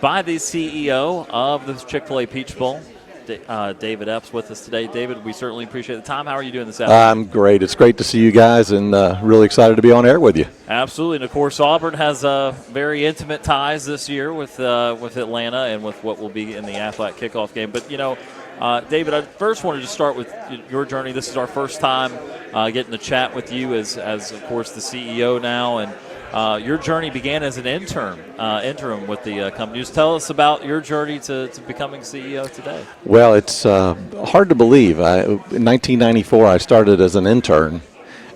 by the CEO of the Chick-fil-A Peach Bowl, David Epps, with us today. David, we certainly appreciate the time. How are you doing this afternoon? I'm great. It's great to see you guys, and really excited to be on air with you. Absolutely. And, of course, Auburn has very intimate ties this year with Atlanta and with what will be in the Aflac Kickoff Game. But, David, I first wanted to start with your journey. This is our first time getting to chat with you as of course, the CEO now. And your journey began as an interim with the company. Just tell us about your journey to becoming CEO today. Well, it's hard to believe. In 1994, I started as an intern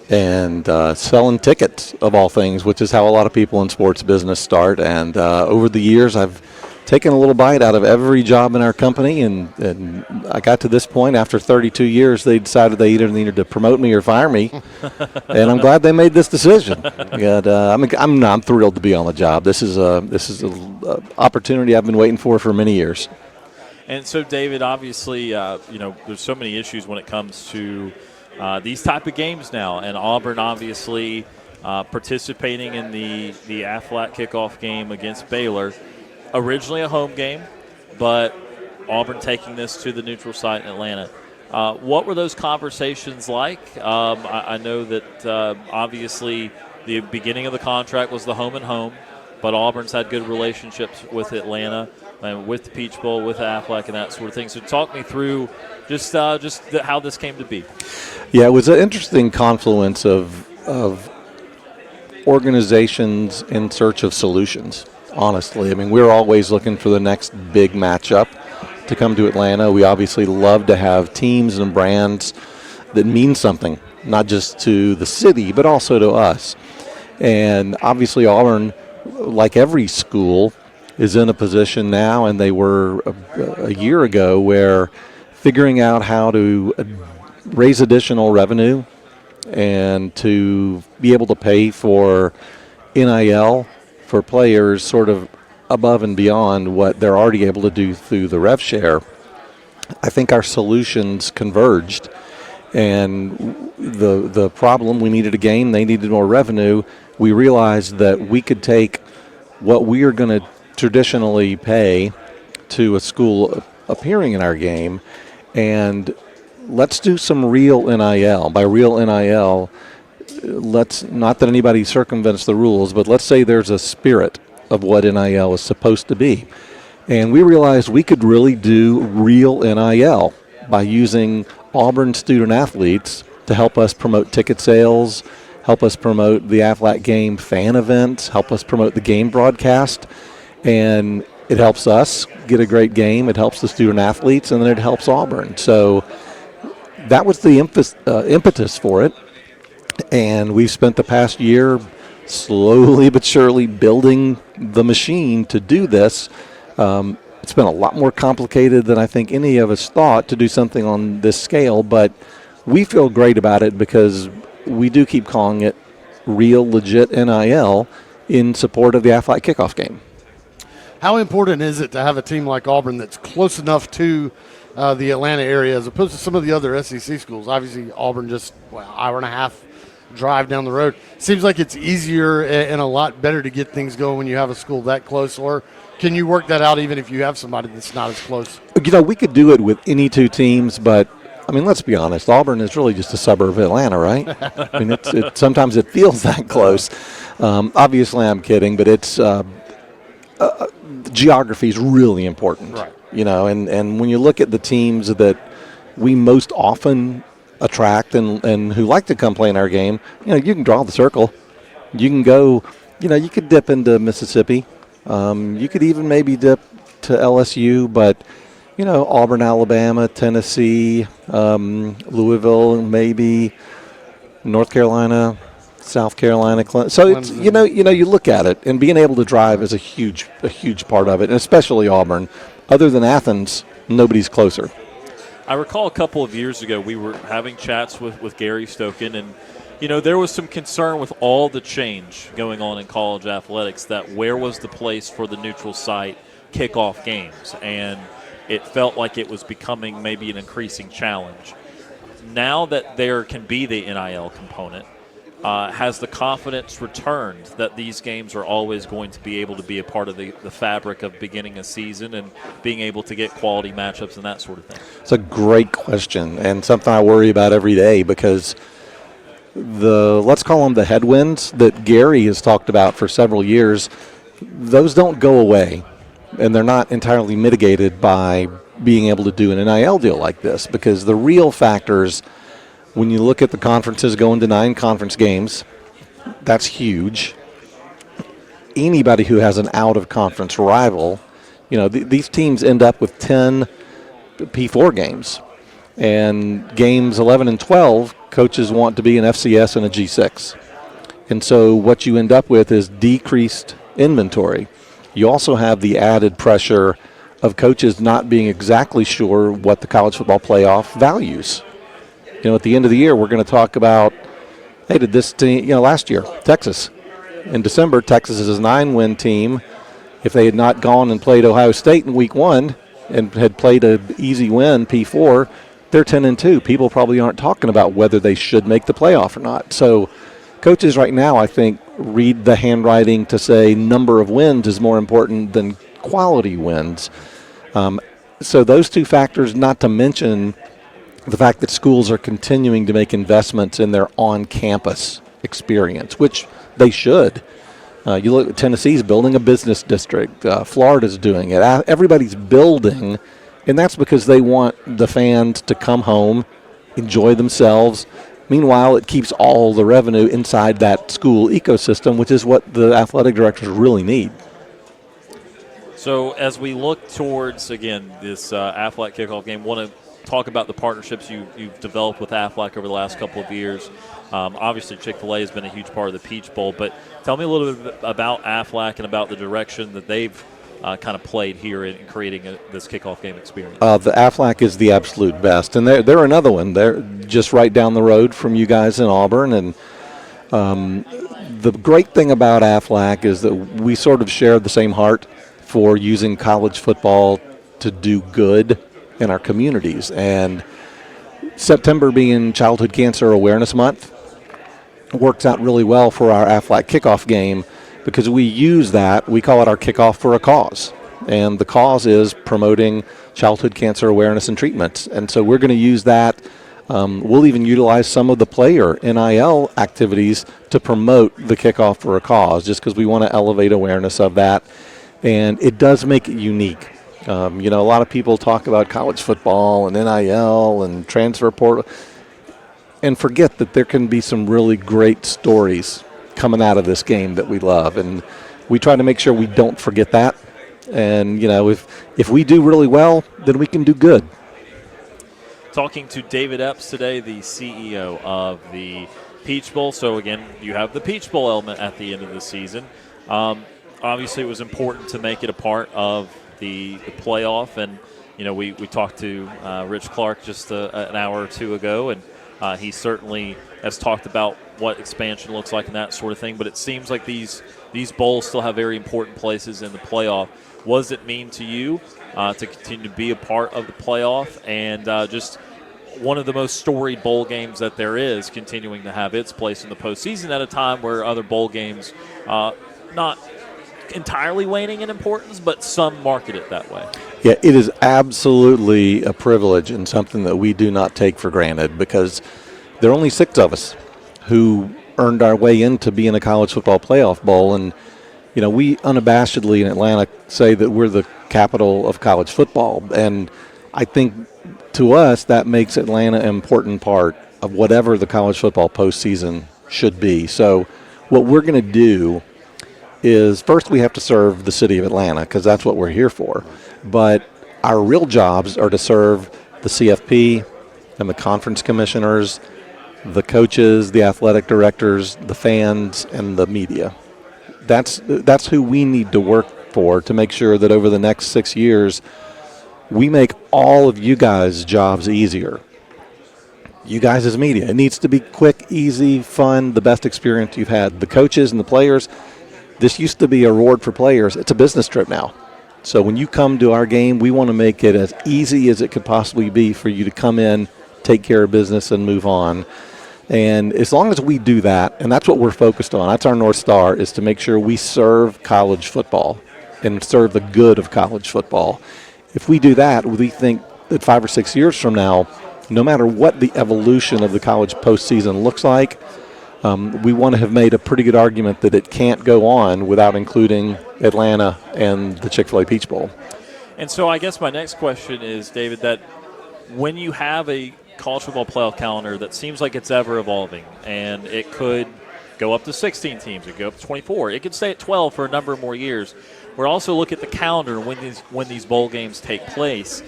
and selling tickets, of all things, which is how a lot of people in sports business start. And over the years, I've taken a little bite out of every job in our company, and I got to this point after 32 years. They decided they either needed to promote me or fire me, and I'm glad they made this decision. And, I'm thrilled to be on the job. This is a opportunity I've been waiting for many years. And so, David, obviously, there's so many issues when it comes to these type of games now, and Auburn obviously participating in the Aflac Kickoff Game against Baylor. Originally a home game, but Auburn taking this to the neutral site in Atlanta. What were those conversations like? I know that obviously the beginning of the contract was the home and home, but Auburn's had good relationships with Atlanta and with the Peach Bowl, with Aflac, and that sort of thing. So talk me through just how this came to be. Yeah, it was an interesting confluence of organizations in search of solutions. Honestly, we're always looking for the next big matchup to come to Atlanta. We obviously love to have teams and brands that mean something, not just to the city, but also to us. And obviously Auburn, like every school, is in a position now, and they were a year ago, where figuring out how to raise additional revenue and to be able to pay for NIL for players sort of above and beyond what they're already able to do through the rev share. I think our solutions converged, and the problem, we needed a game, they needed more revenue. We realized that we could take what we are going to traditionally pay to a school appearing in our game, and let's do some real NIL. By real NIL, let's, not that anybody circumvents the rules, but let's say there's a spirit of what NIL is supposed to be. And we realized we could really do real NIL by using Auburn student athletes to help us promote ticket sales, help us promote the Aflac Game fan events, help us promote the game broadcast. And it helps us get a great game, it helps the student athletes, and then it helps Auburn. So that was the impetus for it. And we've spent the past year slowly but surely building the machine to do this. It's been a lot more complicated than I think any of us thought to do something on this scale, but we feel great about it because we do keep calling it real, legit NIL in support of the Aflac Kickoff Game. How important is it to have a team like Auburn that's close enough to the Atlanta area as opposed to some of the other SEC schools? Obviously, Auburn just hour and a half drive down the road. Seems like it's easier and a lot better to get things going when you have a school that close, or can you work that out even if you have somebody that's not as close? We could do it with any two teams, but let's be honest, Auburn is really just a suburb of Atlanta, right? Sometimes it feels that close. Obviously, I'm kidding, but it's geography is really important, right? And when you look at the teams that we most often attract and who like to come play in our game, you can draw the circle. You can go, you could dip into Mississippi. You could even maybe dip to LSU, but, Auburn, Alabama, Tennessee, Louisville, maybe North Carolina, South Carolina. So it's, you look at it, and being able to drive is a huge part of it, and especially Auburn. Other than Athens, nobody's closer. I recall a couple of years ago we were having chats with Gary Stokin, and there was some concern with all the change going on in college athletics that where was the place for the neutral site kickoff games, and it felt like it was becoming maybe an increasing challenge. Now that there can be the NIL component, has the confidence returned that these games are always going to be able to be a part of the fabric of beginning a season and being able to get quality matchups and that sort of thing? It's a great question and something I worry about every day because let's call them the headwinds that Gary has talked about for several years, those don't go away, and they're not entirely mitigated by being able to do an NIL deal like this, because the real factors, when you look at the conferences going to 9 conference games, that's huge. Anybody who has an out-of-conference rival, these teams end up with 10 P4 games. And games 11 and 12, coaches want to be an FCS and a G6. And so what you end up with is decreased inventory. You also have the added pressure of coaches not being exactly sure what the college football playoff values. At the end of the year, we're going to talk about, hey, did this team, last year, Texas. In December, Texas is a 9-win team. If they had not gone and played Ohio State in week 1 and had played an easy win, P4, they're 10-2. People probably aren't talking about whether they should make the playoff or not. So coaches right now, I think, read the handwriting to say number of wins is more important than quality wins. So those two factors, not to mention the fact that schools are continuing to make investments in their on-campus experience, which they should. You look at Tennessee's building a business district. Florida's doing it. Everybody's building, and that's because they want the fans to come home, enjoy themselves. Meanwhile, it keeps all the revenue inside that school ecosystem, which is what the athletic directors really need. So as we look towards, again, this Aflac Kickoff Game, want to talk about the partnerships you've developed with Aflac over the last couple of years. Obviously, Chick-fil-A has been a huge part of the Peach Bowl, but tell me a little bit about Aflac and about the direction that they've kind of played here in creating this kickoff game experience. The Aflac is the absolute best, and they're another one. They're just right down the road from you guys in Auburn, and the great thing about Aflac is that we sort of share the same heart for using college football to do good in our communities. And September being Childhood Cancer Awareness Month works out really well for our Aflac Kickoff Game because we use that. We call it our kickoff for a cause. And the cause is promoting childhood cancer awareness and treatments. And so we're going to use that. We'll even utilize some of the player NIL activities to promote the kickoff for a cause just because we want to elevate awareness of that. And it does make it unique. A lot of people talk about college football and NIL and transfer portal and forget that there can be some really great stories coming out of this game that we love. And we try to make sure we don't forget that. And, if we do really well, then we can do good. Talking to David Epps today, the CEO of the Peach Bowl. So, again, you have the Peach Bowl element at the end of the season. Obviously, it was important to make it a part of the playoff. And, we talked to Rich Clark just an hour or two ago, and he certainly has talked about what expansion looks like and that sort of thing. But it seems like these bowls still have very important places in the playoff. What does it mean to you to continue to be a part of the playoff and just one of the most storied bowl games that there is continuing to have its place in the postseason at a time where other bowl games not entirely waning in importance, but some market it that way? Yeah, it is absolutely a privilege and something that we do not take for granted because there are only 6 of us who earned our way into being a college football playoff bowl. And, we unabashedly in Atlanta say that we're the capital of college football. And I think to us that makes Atlanta an important part of whatever the college football postseason should be. So what we're going to do is first we have to serve the city of Atlanta because that's what we're here for. But our real jobs are to serve the CFP and the conference commissioners, the coaches, the athletic directors, the fans, and the media. That's who we need to work for to make sure that over the next 6 years we make all of you guys' jobs easier. You guys as media. It needs to be quick, easy, fun, the best experience you've had. The coaches and the players, this used to be a reward for players. It's a business trip now. So when you come to our game, we want to make it as easy as it could possibly be for you to come in, take care of business, and move on. And as long as we do that, and that's what we're focused on, that's our North Star, is to make sure we serve college football and serve the good of college football. If we do that, we think that 5 or 6 years from now, no matter what the evolution of the college postseason looks like, we want to have made a pretty good argument that it can't go on without including Atlanta and the Chick-fil-A Peach Bowl. And so I guess my next question is, David, that when you have a college football playoff calendar that seems like it's ever evolving, and it could go up to 16 teams, it could go up to 24, it could stay at 12 for a number of more years. We're also looking at the calendar when these bowl games take place.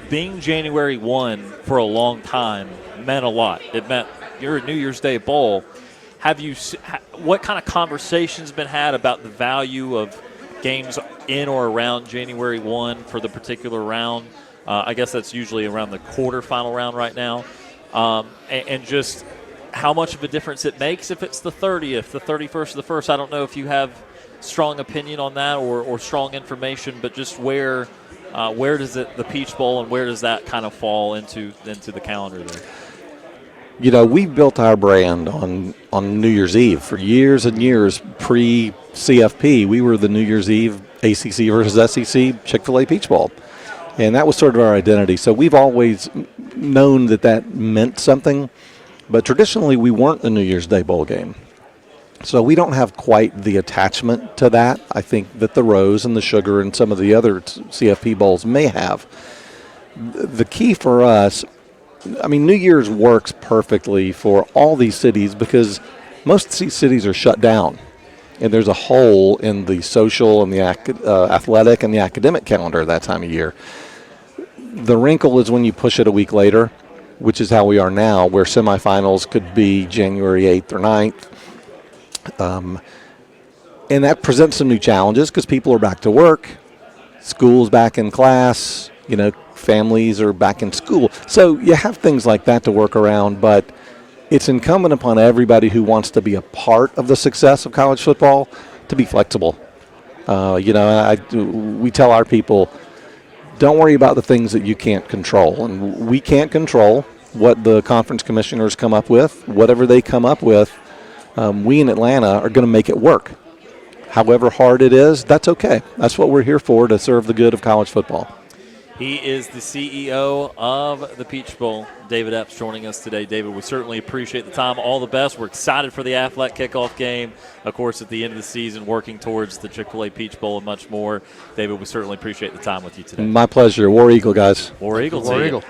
Being January 1 for a long time meant a lot. It meant you're a New Year's Day bowl. What kind of conversations been had about the value of games in or around January 1 for the particular round? I guess that's usually around the quarterfinal round right now. And just how much of a difference it makes if it's the 30th, the 31st, the 1st. I don't know if you have strong opinion on that or strong information, but just where does the Peach Bowl and where does that kind of fall into the calendar there? You know, we built our brand on New Year's Eve for years and years. Pre-CFP, we were the New Year's Eve ACC versus SEC Chick-fil-A Peach Bowl. And that was sort of our identity. So we've always known that meant something. But traditionally, we weren't the New Year's Day bowl game. So we don't have quite the attachment to that. I think that the Rose and the Sugar and some of the other CFP bowls may have. The key for us, I mean, New Year's works perfectly for all these cities because most of these cities are shut down. And there's a hole in the social and the athletic and the academic calendar that time of year. The wrinkle is when you push it a week later, which is how we are now, where semifinals could be January 8th or 9th. And that presents some new challenges because people are back to work, school's back in class, families are back in school. So you have things like that to work around, but it's incumbent upon everybody who wants to be a part of the success of college football to be flexible. We tell our people, don't worry about the things that you can't control. And we can't control what the conference commissioners come up with. Whatever they come up with, we in Atlanta are going to make it work. However hard it is, that's okay. That's what we're here for, to serve the good of college football. He is the CEO of the Peach Bowl, David Epps, joining us today. David, we certainly appreciate the time. All the best. We're excited for the Aflac Kickoff Game. Of course, at the end of the season, working towards the Chick-fil-A Peach Bowl and much more. David, we certainly appreciate the time with you today. My pleasure. War Eagle, guys. War Eagle. War Eagle.